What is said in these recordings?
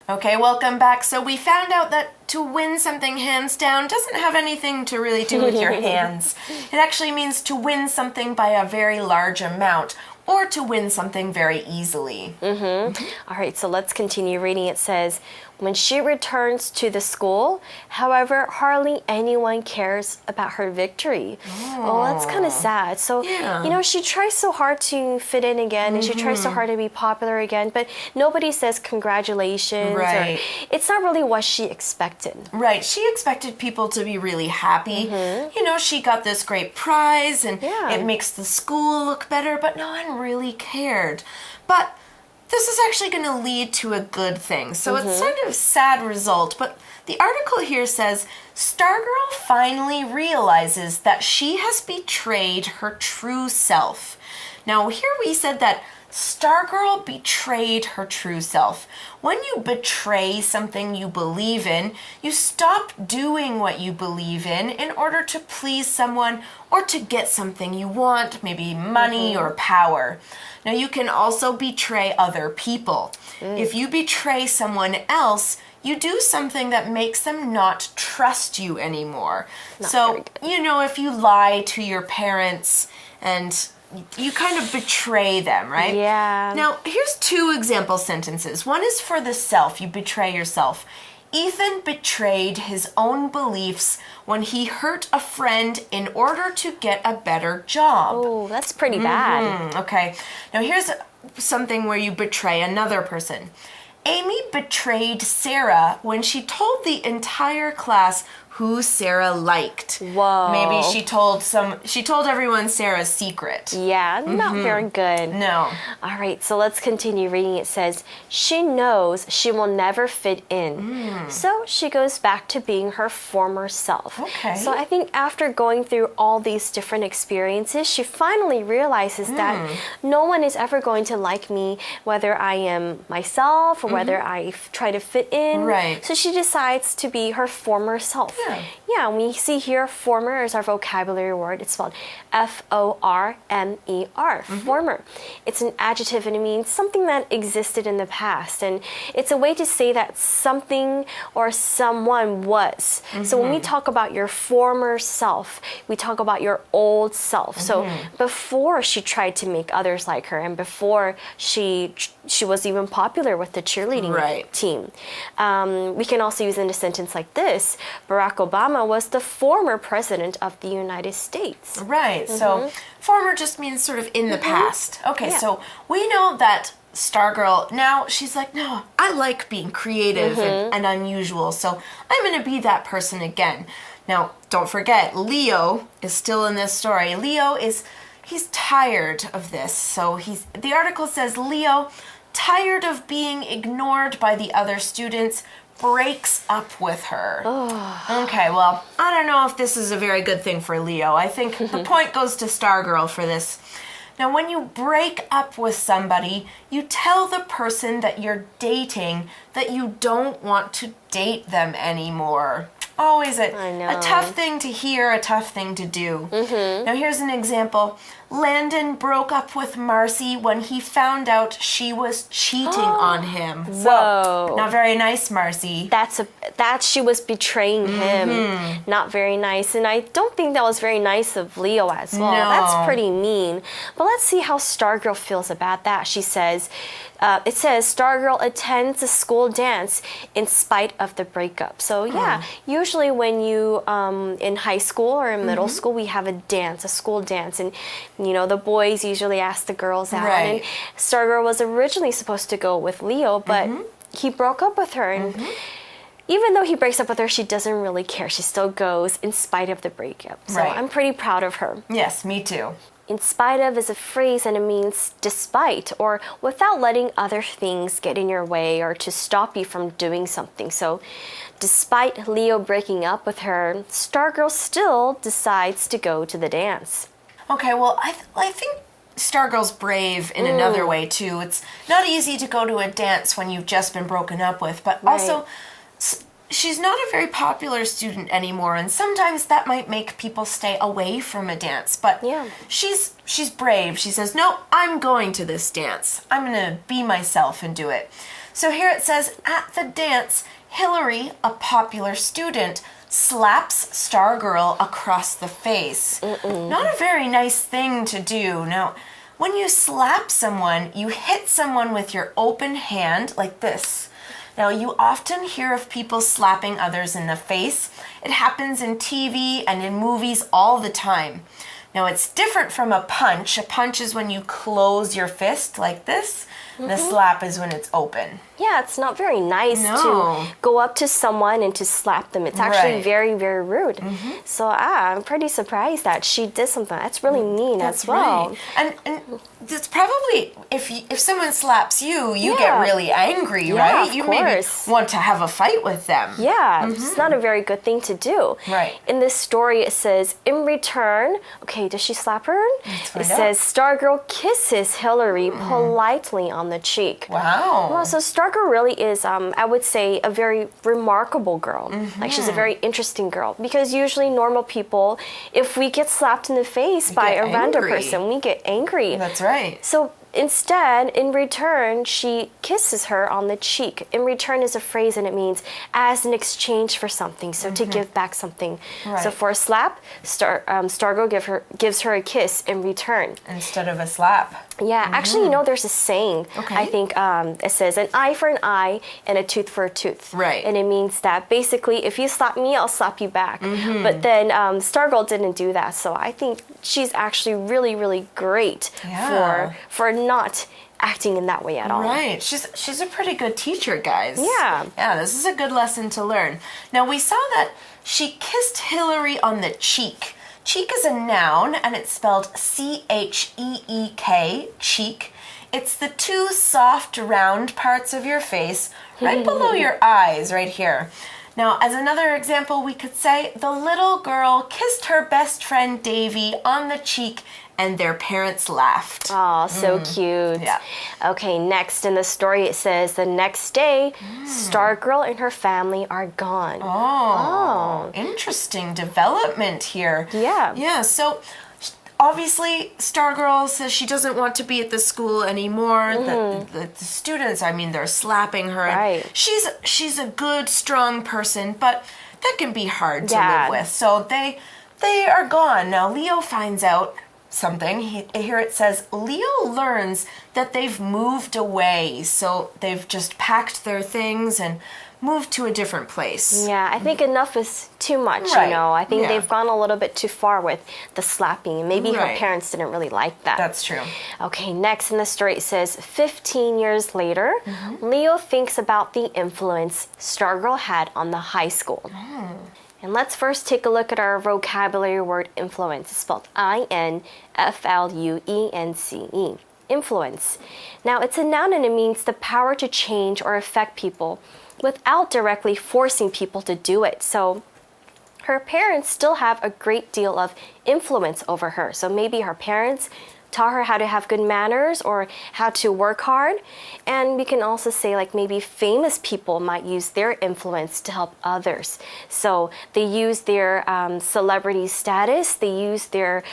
Okay, welcome back. So we found out that to win something hands down doesn't have anything to really do with your hands. It actually means to win something by a very large amount or to win something very easily. All right, so let's continue reading. It says, when she returns to the school, however, hardly anyone cares about her victory. Oh, that's kind of sad. So, she tries so hard to fit in again, and she tries so hard to be popular again, but nobody says congratulations. Right. Or, it's not really what she expected. Right. She expected people to be really happy. She got this great prize, and it makes the school look better, but no one really cared. But this is actually going to lead to a good thing. So it's sort of a sad result, but the article here says, Stargirl finally realizes that she has betrayed her true self. Now here we said that Stargirl betrayed her true self. When you betray something you believe in, you stop doing what you believe in order to please someone or to get something you want, maybe money or power. Now you can also betray other people. If you betray someone else, you do something that makes them not trust you anymore. So, if you lie to your parents and you kind of betray them, right? Yeah. Now, here's two example sentences. One is for the self. You betray yourself. Ethan betrayed his own beliefs when he hurt a friend in order to get a better job. Oh, that's pretty bad. Okay. Now, here's something where you betray another person. Amy betrayed Sarah when she told the entire class who Sarah liked. Whoa. Maybe she told everyone Sarah's secret. Yeah, not very good. No. All right, so let's continue reading. It says, she knows she will never fit in. So she goes back to being her former self. Okay. So I think after going through all these different experiences, she finally realizes that no one is ever going to like me, whether I am myself or whether I try to fit in. Right. So she decides to be her former self. Yeah, we see here former is our vocabulary word. It's spelled F-O-R-M-E-R, former. It's an adjective and it means something that existed in the past. And it's a way to say that something or someone was. So when we talk about your former self, we talk about your old self. So before she tried to make others like her and before she was even popular with the cheerleading team. We can also use in a sentence like this, Barack Obama was the former president of the United States. Right. So former just means sort of in the past. Okay, so we know that Stargirl, now she's like, no, I like being creative and unusual, so I'm going to be that person again. Now, don't forget, Leo is still in this story. He's tired of this. So the article says, Leo, tired of being ignored by the other students, breaks up with her. Okay, well, I don't know if this is a very good thing for Leo. I think the point goes to Stargirl for this. Now, when you break up with somebody, you tell the person that you're dating that you don't want to date them anymore. Always a tough thing to hear, a tough thing to do. Now, here's an example. Landon broke up with Marcy when he found out she was cheating on him. So, not very nice, Marcy. That she was betraying him. Not very nice. And I don't think that was very nice of Leo as well. No. That's pretty mean. But let's see how Stargirl feels about that. She says, it says, Stargirl attends a school dance in spite of the breakup. So yeah, usually when you, in high school or in middle school, we have a school dance. And the boys usually ask the girls out. And Stargirl was originally supposed to go with Leo, but he broke up with her. And even though he breaks up with her, she doesn't really care. She still goes in spite of the breakup. So I'm pretty proud of her. Yes, me too. In spite of is a phrase and it means despite or without letting other things get in your way or to stop you from doing something. So despite Leo breaking up with her, Stargirl still decides to go to the dance. Okay, well, I think Stargirl's brave in another way, too. It's not easy to go to a dance when you've just been broken up with, but also she's not a very popular student anymore, and sometimes that might make people stay away from a dance. But she's brave. She says, no, I'm going to this dance. I'm going to be myself and do it. So here it says, at the dance, Hillary, a popular student, slaps Stargirl across the face. Not a very nice thing to do. Now, when you slap someone, you hit someone with your open hand like this. Now, you often hear of people slapping others in the face. It happens in TV and in movies all the time. Now, it's different from a punch. A punch is when you close your fist like this. The slap is when it's open. Yeah, it's not very nice to go up to someone and to slap them. It's actually very, very rude. So I'm pretty surprised that she did something. That's really mean as well. Right. And it's probably, if someone slaps you, you get really angry, right? You maybe want to have a fight with them. Yeah, it's not a very good thing to do. Right. In this story, it says, in return, okay, does she slap her? It says, Stargirl kisses Hillary politely on the cheek. Wow. Well, so Stargirl really is, I would say, a very remarkable girl. Like, she's a very interesting girl. Because usually normal people, if we get slapped in the face by a random person, we get angry. That's right. So instead, in return, she kisses her on the cheek. In return is a phrase and it means as an exchange for something, so to give back something. Right. So for a slap, Stargirl gives her a kiss in return. Instead of a slap. Yeah, actually, you know, there's a saying. I think it says an eye for an eye and a tooth for a tooth. Right. And it means that basically, if you slap me, I'll slap you back. But then Stargirl didn't do that, so I think she's actually really, really great for not acting in that way at all. Right. She's a pretty good teacher, guys. Yeah. Yeah, this is a good lesson to learn. Now, we saw that she kissed Hillary on the cheek. Cheek is a noun, and it's spelled C-H-E-E-K, cheek. It's the two soft, round parts of your face right below your eyes, right here. Now, as another example, we could say, the little girl kissed her best friend Davy on the cheek and their parents laughed. Oh, so cute. Yeah. Okay, next in the story it says the next day, Stargirl and her family are gone. Oh, interesting development here. Yeah. Yeah, so obviously Stargirl says she doesn't want to be at the school anymore. The students, I mean, they're slapping her. Right. She's a good, strong person, but that can be hard to live with. So they are gone. Now Leo finds out something. Here it says, Leo learns that they've moved away. So they've just packed their things and moved to a different place. Yeah, I think enough is too much, you know. I think they've gone a little bit too far with the slapping. Maybe her parents didn't really like that. That's true. Okay, next in the story it says 15 years later, Leo thinks about the influence Stargirl had on the high school. And let's first take a look at our vocabulary word influence. It's spelled I-N-F-L-U-E-N-C-E. Influence. Now, it's a noun and it means the power to change or affect people without directly forcing people to do it. So her parents still have a great deal of influence over her. So maybe her parents taught her how to have good manners or how to work hard. And we can also say, like, maybe famous people might use their influence to help others. So they use their celebrity status, they use their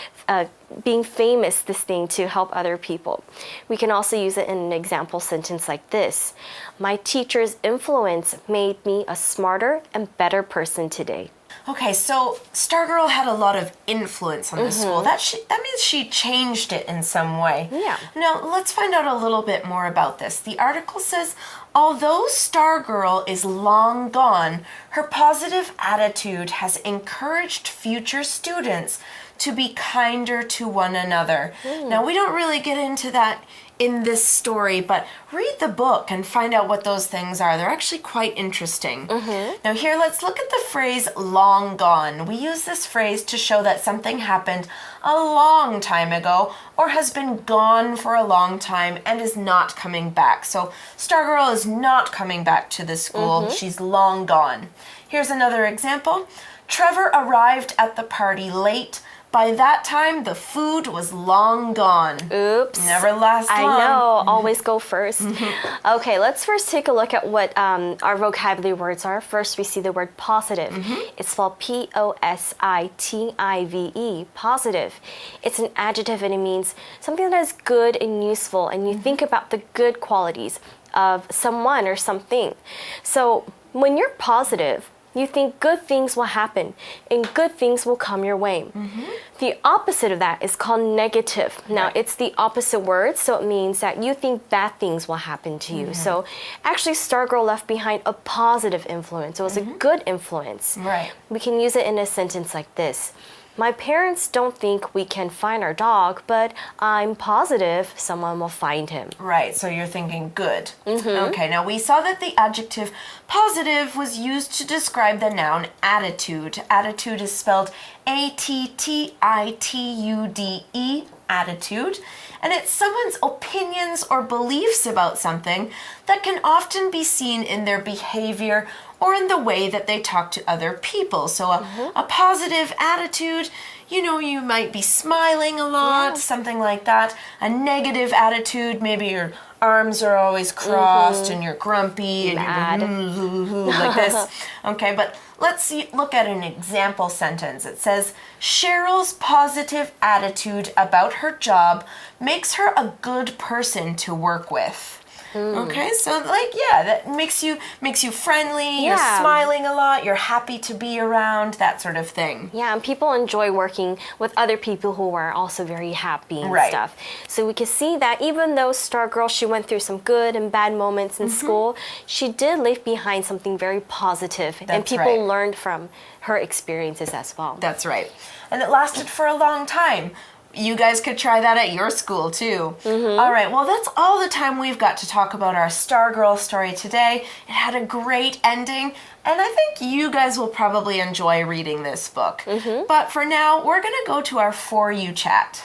being famous, this thing, to help other people. We can also use it in an example sentence like this. My teacher's influence made me a smarter and better person today. Okay, so Stargirl had a lot of influence on the school. That means she changed it in some way. Yeah. Now, let's find out a little bit more about this. The article says, although Stargirl is long gone, her positive attitude has encouraged future students to be kinder to one another. Now, we don't really get into that in this story, but read the book and find out what those things are. They're actually quite interesting. Now here, let's look at the phrase long gone. We use this phrase to show that something happened a long time ago or has been gone for a long time and is not coming back. So Stargirl is not coming back to the school. She's long gone. Here's another example. Trevor arrived at the party late. By that time, the food was long gone. Oops. Never lasts long. know, always go first. Okay, let's first take a look at what our vocabulary words are. First, we see the word positive. It's spelled Positive. Positive. It's an adjective and it means something that is good and useful, and you think about the good qualities of someone or something. So when you're positive, you think good things will happen and good things will come your way. The opposite of that is called negative. Now, it's the opposite word, so it means that you think bad things will happen to you. So actually, Stargirl left behind a positive influence. It was a good influence. Right. We can use it in a sentence like this. My parents don't think we can find our dog, but I'm positive someone will find him. Right, so you're thinking good. Okay, now we saw that the adjective positive was used to describe the noun attitude. Attitude is spelled Attitude, attitude, and it's someone's opinions or beliefs about something that can often be seen in their behavior or in the way that they talk to other people. So a positive attitude, you know, you might be smiling a lot, something like that. A negative attitude, maybe your arms are always crossed and you're grumpy and you're like this. Okay, but let's look at an example sentence. It says, Cheryl's positive attitude about her job makes her a good person to work with. Okay, so like, yeah, that makes you friendly, you're smiling a lot, you're happy to be around, that sort of thing. Yeah, and people enjoy working with other people who are also very happy and stuff. So we can see that even though Stargirl, she went through some good and bad moments in school, she did leave behind something very positive, and people learned from her experiences as well. That's right. And it lasted for a long time. You guys could try that at your school too. All right, well, that's all the time we've got to talk about our Stargirl story today. It had a great ending, and I think you guys will probably enjoy reading this book. But for now, we're going to go to our For You chat.